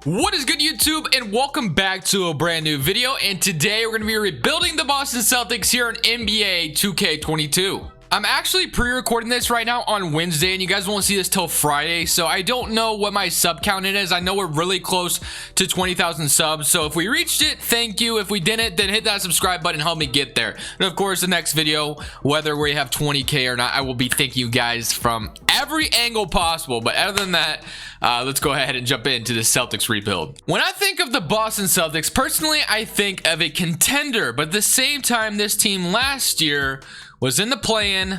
What is good, YouTube, and welcome back to a brand new video. And today we're going to be rebuilding the Boston Celtics here in NBA 2K22. I'm actually pre-recording this right now on Wednesday, and you guys won't see this till Friday, so I don't know what my sub count is. I know we're really close to 20,000 subs, so if we reached it, thank you. If we didn't, then hit that subscribe button and help me get there. And of course, the next video, whether we have 20K or not, I will be thanking you guys from every angle possible. But other than that, let's go ahead and jump into the Celtics rebuild. When I think of the Boston Celtics, personally, I think of a contender, but at the same time, this team last year was in the play-in,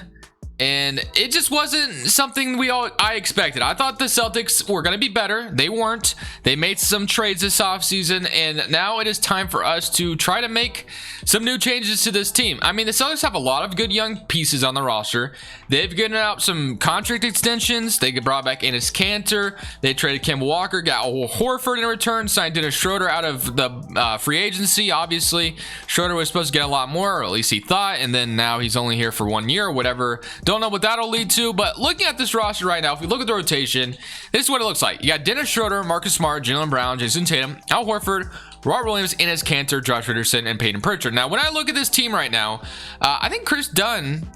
and it just wasn't something I expected. I thought the Celtics were going to be better. They weren't. They made some trades this offseason, and now it is time for us to try to make some new changes to this team. I mean, the Celtics have a lot of good young pieces on the roster. They've given out some contract extensions. They brought back Enes Kanter. They traded Kemba Walker, got Horford in return, signed Dennis Schroeder out of the free agency. Obviously, Schroeder was supposed to get a lot more, or at least he thought, and then now he's only here for 1 year or whatever. Don't know what that'll lead to, but looking at this roster right now, if we look at the rotation, this is what it looks like. You got Dennis Schroeder, Marcus Smart, Jaylen Brown, Jason Tatum, Al Horford, Robert Williams, Enes Kanter, Josh Richardson, and Peyton Pritchard. Now, when I look at this team right now, I think Chris Dunn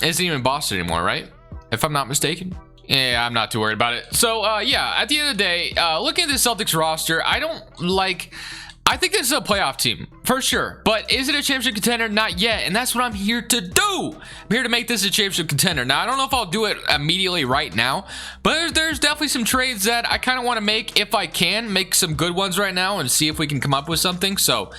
isn't even in Boston anymore, right? If I'm not mistaken. Yeah, I'm not too worried about it. So, yeah, at the end of the day, looking at the Celtics roster, I think this is a playoff team, for sure. But is it a championship contender? Not yet, and that's what I'm here to do. I'm here to make this a championship contender. Now, I don't know if I'll do it immediately right now, but there's definitely some trades that I kind of want to make, if I can, make some good ones right now and see if we can come up with something. So,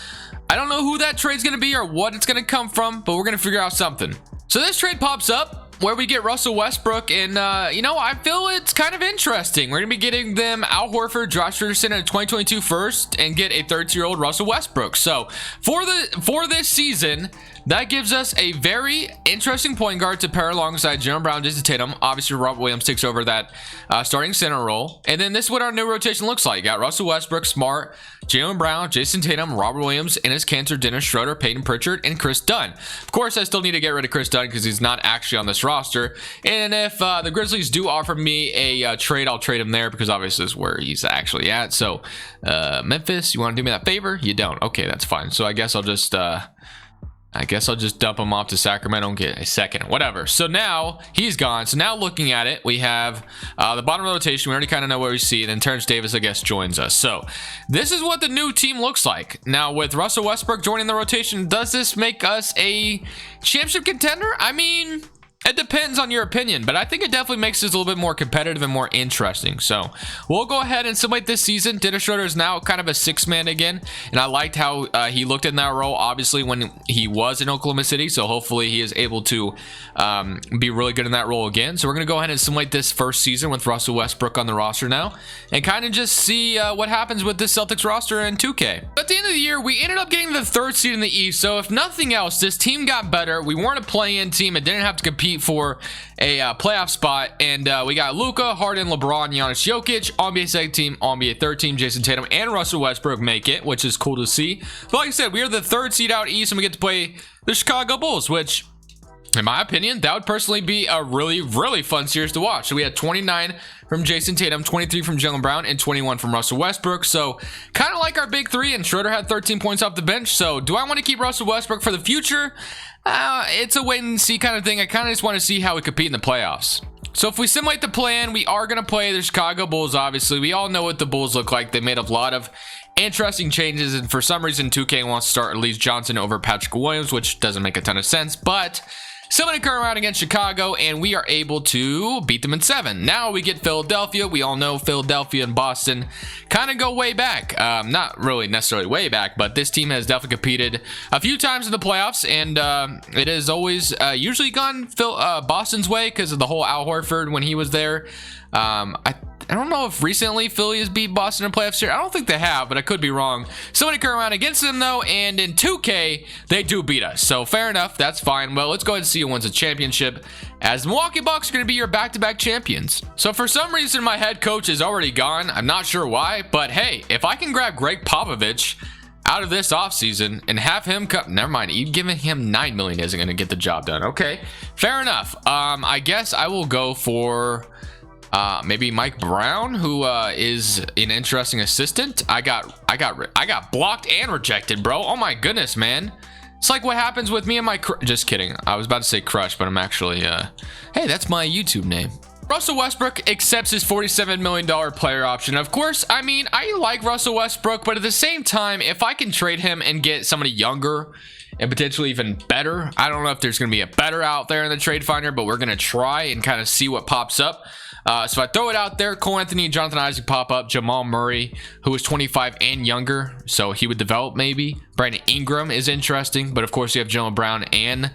I don't know who that trade's going to be or what it's going to come from, but we're going to figure out something. So, this trade pops up where we get Russell Westbrook, and I feel it's kind of interesting. We're gonna be getting them Al Horford, Josh Richardson in a 2022 first, and get a 30-year-old Russell Westbrook. So for this season, that gives us a very interesting point guard to pair alongside Jaylen Brown, Jason Tatum. Obviously, Robert Williams takes over that starting center role, and then this is what our new rotation looks like. You got Russell Westbrook, Smart, Jaylen Brown, Jason Tatum, Robert Williams, Enes Kanter, Dennis Schroeder, Peyton Pritchard, and Chris Dunn. Of course, I still need to get rid of Chris Dunn because he's not actually on this roster. And if the Grizzlies do offer me a trade, I'll trade him there because obviously this is where he's actually at. So, Memphis, you want to do me that favor? You don't. Okay, that's fine. So I guess I'll just dump him off to Sacramento and get a second, whatever. So now he's gone. So now looking at it, we have the bottom of the rotation. We already kind of know where we see it. And Terrence Davis, I guess, joins us. So this is what the new team looks like. Now with Russell Westbrook joining the rotation, does this make us a championship contender? I mean, it depends on your opinion, but I think it definitely makes this a little bit more competitive and more interesting. So we'll go ahead and simulate this season. Dennis Schroeder is now kind of a six-man again, and I liked how he looked in that role, obviously, when he was in Oklahoma City. So hopefully he is able to be really good in that role again. So we're going to go ahead and simulate this first season with Russell Westbrook on the roster now and kind of just see what happens with this Celtics roster in 2K. At the end of the year, we ended up getting the third seed in the East. So if nothing else, this team got better. We weren't a play-in team and didn't have to compete for a playoff spot, and we got Luka, Harden, LeBron, Giannis, Jokic, All-NBA second team, All-NBA third team, Jason Tatum, and Russell Westbrook make it, which is cool to see. But like I said, we are the third seed out East, and we get to play the Chicago Bulls, which, in my opinion, that would personally be a really, really fun series to watch. So we had 29 from Jason Tatum, 23 from Jaylen Brown, and 21 from Russell Westbrook. So kind of like our big three, and Schroeder had 13 points off the bench. So do I want to keep Russell Westbrook for the future? It's a wait and see kind of thing. I kind of just want to see how we compete in the playoffs. So if we simulate the plan, we are going to play the Chicago Bulls, obviously. We all know what the Bulls look like. They made a lot of interesting changes, and for some reason, 2K wants to start Elise Johnson over Patrick Williams, which doesn't make a ton of sense, but somebody come around against Chicago, and we are able to beat them in 7. Now we get Philadelphia. We all know Philadelphia and Boston kind of go way back. Not really necessarily way back, but this team has definitely competed a few times in the playoffs, and it has always usually gone Boston's way because of the whole Al Horford when he was there. I don't know if recently Philly has beat Boston in playoffs here. I don't think they have, but I could be wrong. Somebody come around against them, though, and in 2K, they do beat us. So fair enough. That's fine. Well, let's go ahead and see who wins a championship, as the Milwaukee Bucks are going to be your back-to-back champions. So for some reason, my head coach is already gone. I'm not sure why, but hey, if I can grab Greg Popovich out of this offseason and have him come, never mind, even giving him $9 million isn't going to get the job done. Okay, fair enough. I guess I will go for Maybe Mike Brown, who is an interesting assistant. I got blocked and rejected, bro. Oh my goodness, man. It's like what happens with me and my just kidding. I was about to say crush, but I'm actually hey, that's my YouTube name. Russell Westbrook accepts his $47 million player option. Of course, I mean, I like Russell Westbrook, but at the same time, if I can trade him and get somebody younger and potentially even better, I don't know if there's going to be a better out there in the trade finder, but we're going to try and kind of see what pops up. So I throw it out there. Cole Anthony and Jonathan Isaac pop up. Jamal Murray, who is 25 and younger, so he would develop maybe. Brandon Ingram is interesting, but of course you have Jalen Brown and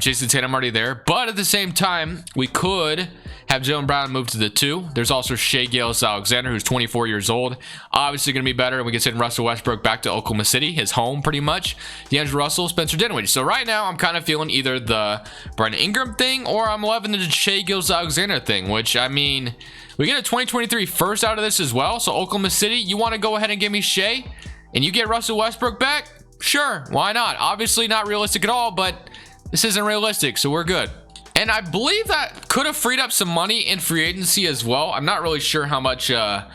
Jason Tatum already there. But at the same time, we could have Jalen Brown move to the 2. There's also Shai Gilgeous-Alexander, who's 24 years old. Obviously going to be better. We can send Russell Westbrook back to Oklahoma City, his home pretty much. D'Angelo Russell, Spencer Dinwiddie. So right now, I'm kind of feeling either the Brandon Ingram thing or I'm loving the Shai Gilgeous-Alexander thing, which, I mean, we get a 2023 first out of this as well. So Oklahoma City, you want to go ahead and give me Shai and you get Russell Westbrook back? Sure, why not? Obviously not realistic at all, but this isn't realistic, so we're good. And I believe that could have freed up some money in free agency as well. I'm not really sure how much. I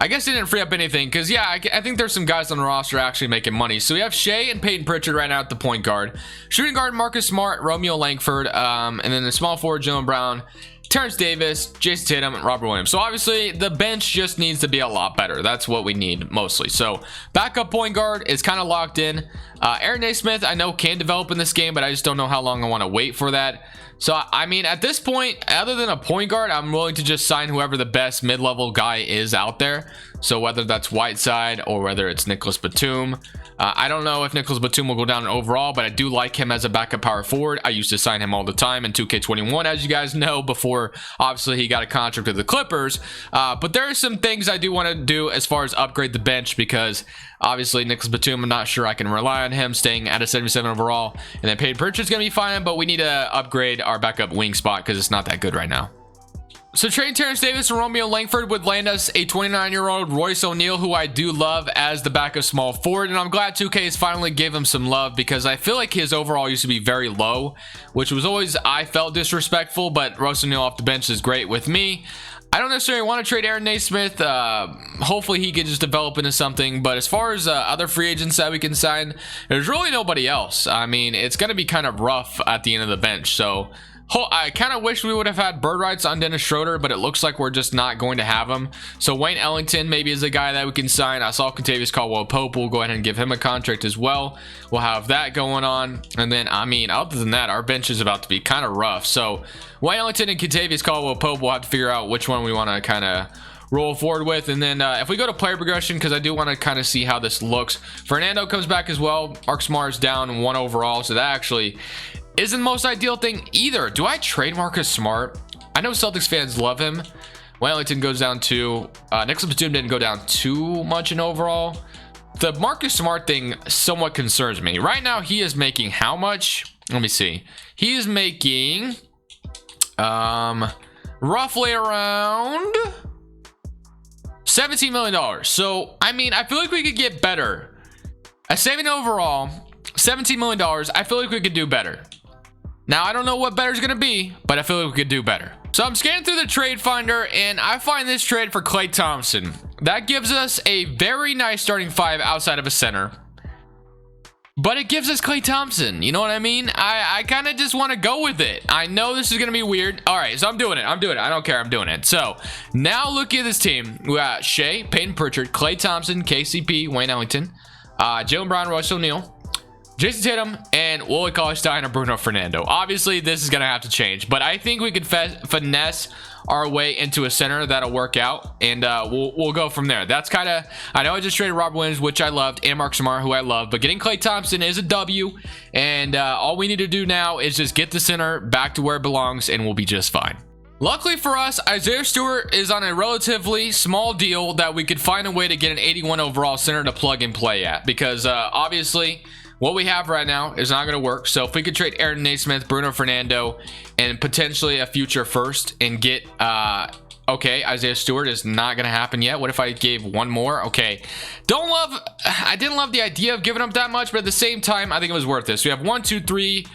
guess it didn't free up anything because, yeah, I think there's some guys on the roster actually making money. So we have Shai and Peyton Pritchard right now at the point guard. Shooting guard, Marcus Smart, Romeo Langford, and then the small forward, Jalen Brown, Terrence Davis, Jason Tatum, and Robert Williams. So obviously the bench just needs to be a lot better. That's what we need mostly. So backup point guard is kind of locked in. Aaron Naismith, I know can develop in this game, but I just don't know how long I want to wait for that. So, I mean, at this point, other than a point guard, I'm willing to just sign whoever the best mid-level guy is out there. So, whether that's Whiteside or whether it's Nicholas Batum. I don't know if Nicholas Batum will go down in overall, but I do like him as a backup power forward. I used to sign him all the time in 2K21, as you guys know, before, obviously, he got a contract with the Clippers. But there are some things I do want to do as far as upgrade the bench because, obviously, Nicholas Batum, I'm not sure I can rely on him staying at a 77 overall. And then Peyton Pritchard's going to be fine, but we need to upgrade our backup wing spot because it's not that good right now. So trading Terrence Davis and Romeo Langford would land us a 29-year-old Royce O'Neal, who I do love as the backup small forward. And I'm glad 2K has finally gave him some love because I feel like his overall used to be very low, which was always, I felt, disrespectful. But Royce O'Neal off the bench is great with me. I don't necessarily want to trade Aaron Naismith. Hopefully he could just develop into something. But as far as other free agents that we can sign, there's really nobody else. I mean, it's going to be kind of rough at the end of the bench. So I kind of wish we would have had bird rights on Dennis Schroeder, but it looks like we're just not going to have him. So Wayne Ellington maybe is a guy that we can sign. I saw Kentavious Caldwell-Pope. We'll go ahead and give him a contract as well. We'll have that going on. And then, I mean, other than that, our bench is about to be kind of rough. So Wayne Ellington and Kentavious Caldwell-Pope, we'll have to figure out which one we want to kind of roll forward with. And then if we go to player progression, because I do want to kind of see how this looks. Fernando comes back as well. Marcus Smart is down 1 overall, so that actually isn't the most ideal thing either. Do I trade Marcus Smart? I know Celtics fans love him. Wellington goes down 2. Nicholas Batum didn't go down too much in overall. The Marcus Smart thing somewhat concerns me. Right now, he is making how much? Let me see. He is making roughly around $17 million. So, I mean, I feel like we could get better. A saving overall, $17 million. I feel like we could do better. Now, I don't know what better is going to be, but I feel like we could do better. So I'm scanning through the trade finder, and I find this trade for Klay Thompson. That gives us a very nice starting 5 outside of a center. But it gives us Klay Thompson. You know what I mean? I kind of just want to go with it. I know this is going to be weird. All right, so I'm doing it. I don't care. I'm doing it. So now look at this team. We got Shai, Peyton Pritchard, Klay Thompson, KCP, Wayne Ellington, Jalen Brown, Royce O'Neal, Jason Tatum, and Willie Cauley-Stein or Bruno Fernando. Obviously, this is going to have to change, but I think we could finesse our way into a center that'll work out, and we'll go from there. That's kind of, I know I just traded Robert Williams, which I loved, and Marcus Smart, who I love, but getting Klay Thompson is a W, and all we need to do now is just get the center back to where it belongs, and we'll be just fine. Luckily for us, Isaiah Stewart is on a relatively small deal that we could find a way to get an 81 overall center to plug and play at, because obviously what we have right now is not going to work. So if we could trade Aaron Naismith, Bruno Fernando, and potentially a future first and get okay, Isaiah Stewart is not going to happen yet. What if I gave one more? Okay, I didn't love the idea of giving up that much, but at the same time, I think it was worth it. So we have 1, 2, 3,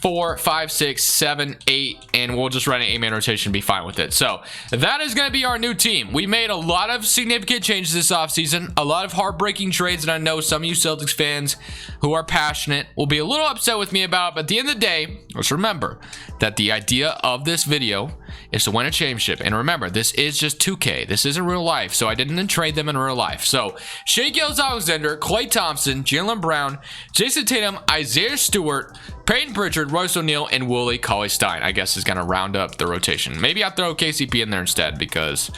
4, 5, 6, 7, 8, and we'll just run an 8-man rotation and be fine with it. So that is going to be our new team. We made a lot of significant changes this offseason, a lot of heartbreaking trades, and I know some of you Celtics fans who are passionate will be a little upset with me about, but at the end of the day, let's remember that the idea of this video is to win a championship. And remember, this is just 2K. This isn't real life, so I didn't trade them in real life. So Shai Gilgeous-Alexander, Klay Thompson, Jaylen Brown, Jason Tatum, Isaiah Stewart, Peyton Pritchard, Royce O'Neal, and Willie Cauley-Stein, I guess, is going to round up the rotation. Maybe I'll throw KCP in there instead because,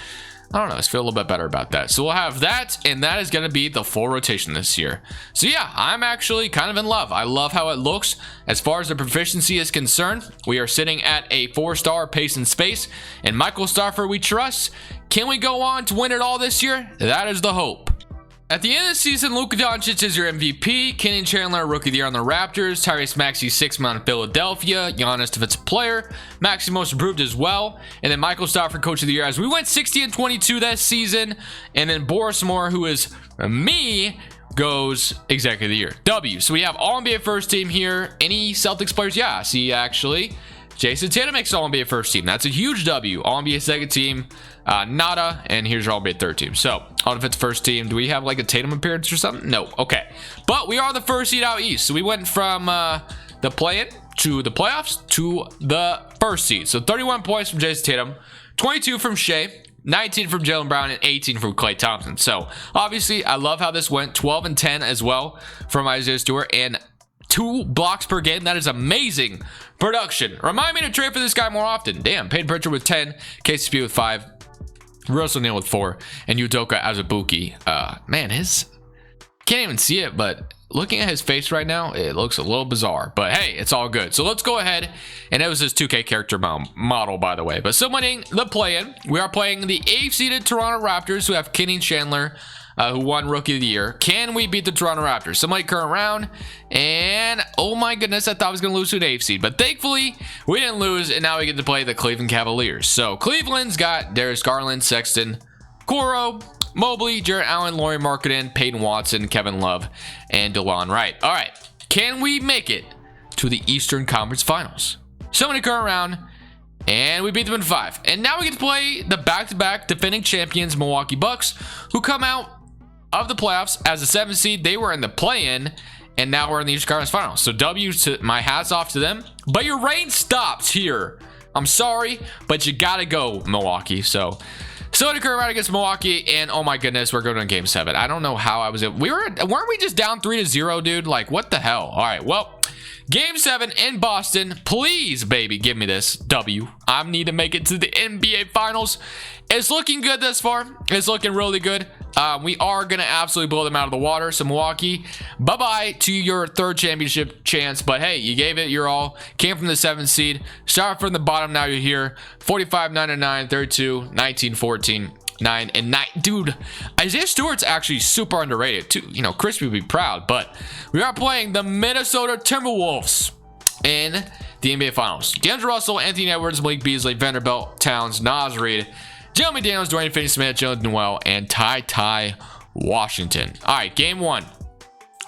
I don't know, I feel a little bit better about that. So we'll have that, and that is going to be the full rotation this year. So yeah, I'm actually kind of in love. I love how it looks. As far as the proficiency is concerned, we are sitting at a 4-star pace and space, and Michael Stafford we trust. Can we go on to win it all this year? That is the hope. At the end of the season, Luka Doncic is your MVP. Kenny Chandler, Rookie of the Year on the Raptors. Tyrese Maxey, 6-man on Philadelphia. Giannis, Defensive Player. Maxey, Most Improved as well. And then Michael Stafford, Coach of the Year. As we went 60-22 that season. And then Boris Moore, who is me, goes Executive of the Year. W. So we have All-NBA First Team here. Any Celtics players? Yeah, see, actually, Jason Tatum makes All-NBA First Team. That's a huge W. All-NBA Second Team. Nada, and here's your All-NBA Third Team. So, on if it's First Team, do we have like a Tatum appearance or something? No. Okay. But we are the first seed out east. So we went from the play-in to the playoffs to the first seed. So 31 points from Jason Tatum, 22 from Shai, 19 from Jaylen Brown, and 18 from Klay Thompson. So, obviously, I love how this went. 12 and 10 as well from Isaiah Stewart, and 2 blocks per game. That is amazing production. Remind me to trade for this guy more often. Damn, Peyton Pritchard with 10, KCP with 5, Royce O'Neal with 4, and Udoka Azubuike. Man, can't even see it, but looking at his face right now, it looks a little bizarre. But hey, it's all good. So let's go ahead, and it was his 2K character model, by the way. But still winning the play-in, we are playing the 8th-seeded Toronto Raptors, who have Kenny Chandler, who won Rookie of the Year. Can we beat the Toronto Raptors? Somebody current round, and oh my goodness, I thought I was going to lose to an 8th seed, but thankfully we didn't lose, and now we get to play the Cleveland Cavaliers. So Cleveland's got Darius Garland, Sexton, Coro, Mobley, Jarrett Allen, Lauri Markkanen, Peyton Watson, Kevin Love, and DeLon Wright. All right, can we make it to the Eastern Conference Finals? Somebody current round, and we beat them in 5. And now we get to play the back-to-back defending champions Milwaukee Bucks, who come out of the playoffs as a 7th seed. They were in the play-in, and now we're in the Eastern Conference Finals. So W, to my hats off to them. But your reign stops here. I'm sorry, but you gotta go, Milwaukee. So to current round against Milwaukee, and oh my goodness, we're going to Game 7. I don't know how I was. Weren't we just down 3-0, dude? Like, what the hell? All right, well, Game 7 in Boston. Please, baby, give me this W. I need to make it to the NBA Finals. It's looking good thus far. It's looking really good. We are going to absolutely blow them out of the water. So, Milwaukee, bye-bye to your 3rd championship chance. But, hey, you gave it your all. Came from the 7th seed. Started from the bottom. Now you're here. 45-9-9, 32, 19-14. 9 and 9. Dude, Isaiah Stewart's actually super underrated too. You know, Crispy would be proud, but we are playing the Minnesota Timberwolves in the NBA Finals. D'Angelo Russell, Anthony Edwards, Malik Beasley, Vanderbilt, Towns, Naz Reid, Jeremy Daniels, Dwayne Finney-Smith, Jalen Noel, and Ty Washington. All right, game 1.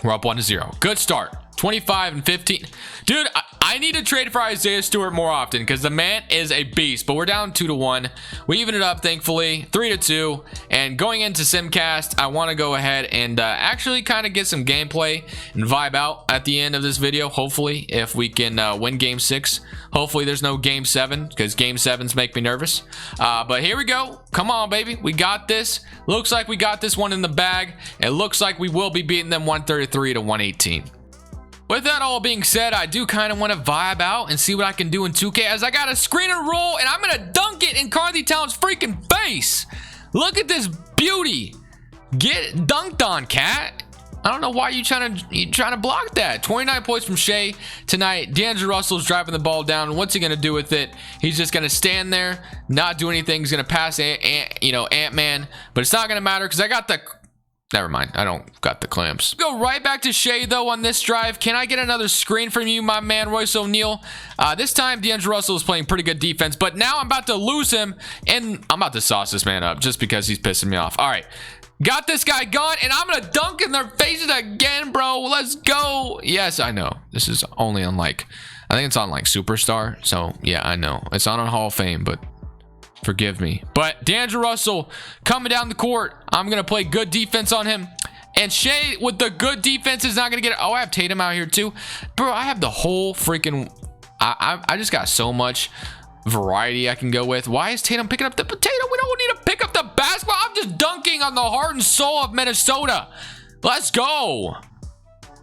We're up 1-0. Good start. 25 and 15. Dude, I need to trade for Isaiah Stewart more often because the man is a beast. But we're down 2-1. We even it up, thankfully, 3-2. And going into Simcast, I want to go ahead and actually kind of get some gameplay and vibe out at the end of this video. Hopefully, if we can win Game 6. Hopefully, there's no Game 7 because Game 7s make me nervous. But here we go. Come on, baby. We got this. Looks like we got this one in the bag. It looks like we will be beating them 133-118. With that all being said, I do kind of want to vibe out and see what I can do in 2K as I got a screen and roll, and I'm going to dunk it in Carly Towns' freaking face. Look at this beauty. Get dunked on, cat. I don't know why you trying to block that. 29 points from Shai tonight. D'Angelo Russell's driving the ball down. What's he going to do with it? He's just going to stand there, not do anything. He's going to pass Ant-Man, but it's not going to matter because I got the... Never mind. I don't got the clamps. Go right back to Shai, though, on this drive. Can I get another screen from you, my man, Royce O'Neal? This time, D'Angelo Russell is playing pretty good defense, but now I'm about to lose him, and I'm about to sauce this man up just because he's pissing me off. All right. Got this guy gone, and I'm going to dunk in their faces again, bro. Let's go. Yes, I know. This is only on, like, I think it's on like Superstar. So yeah, I know it's on Hall of Fame, but forgive me. But D'Angelo Russell coming down the court. I'm gonna play good defense on him. And Shea with the good defense is not gonna get it. Oh, I have Tatum out here too, bro. I have the whole freaking. I just got so much variety I can go with. Why is Tatum picking up the potato? We don't need to pick up the basketball. I'm just dunking on the heart and soul of Minnesota. Let's go.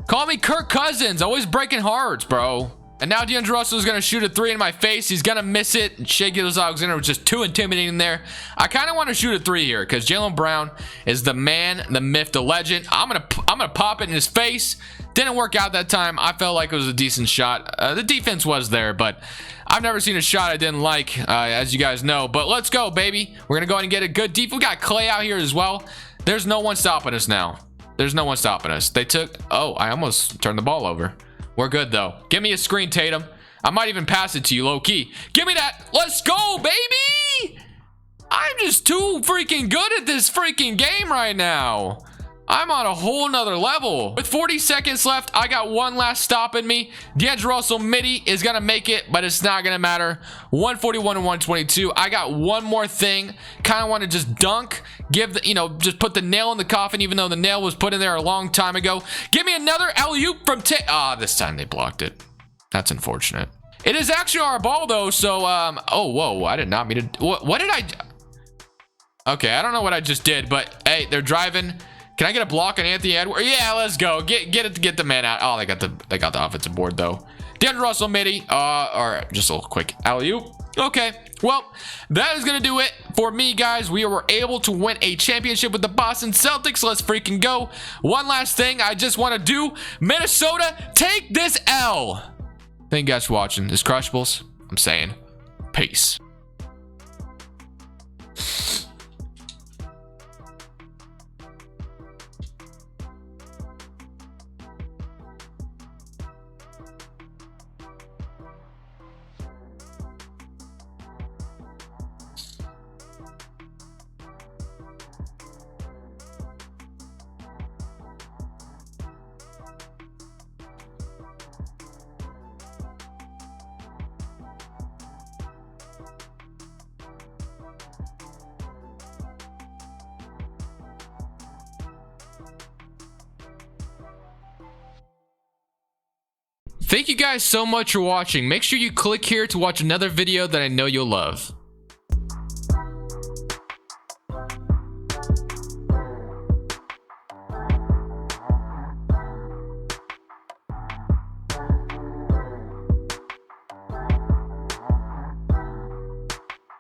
Call me Kirk Cousins. Always breaking hearts, bro. And now D'Angelo Russell is going to shoot a 3 in my face. He's going to miss it. And Shea Gilgeous-Alexander was just too intimidating there. I kind of want to shoot a 3 here because Jaylen Brown is the man, the myth, the legend. I'm gonna pop it in his face. Didn't work out that time. I felt like it was a decent shot. The defense was there, but I've never seen a shot I didn't like, as you guys know. But let's go, baby. We're going to go ahead and get a good defense. We got Clay out here as well. There's no one stopping us now. There's no one stopping us. They took... Oh, I almost turned the ball over. We're good, though. Give me a screen, Tatum. I might even pass it to you, low-key. Give me that. Let's go, baby! I'm just too freaking good at this freaking game right now. I'm on a whole nother level. With 40 seconds left, I got one last stop in me. D'Angelo Russell midi is going to make it, but it's not going to matter. 141 and 122. I got one more thing. Kind of want to just dunk. Give the, just put the nail in the coffin, even though the nail was put in there a long time ago. Give me another alley-oop from this time they blocked it. That's unfortunate. It is actually our ball, though, so, oh, whoa, I did not mean to, what did I, okay, I don't know what I just did, but, hey, they're driving. Can I get a block on Anthony Edwards? Yeah, let's go. Get the man out. Oh, they got the offensive board though. D'Angelo Russell midi. Or just a little quick alley-oop. Okay. Well, that is gonna do it for me, guys. We were able to win a championship with the Boston Celtics. Let's freaking go. One last thing I just want to do. Minnesota, take this L. Thank you guys for watching. This is Crushables. I'm saying peace. Thank you guys so much for watching. Make sure you click here to watch another video that I know you'll love.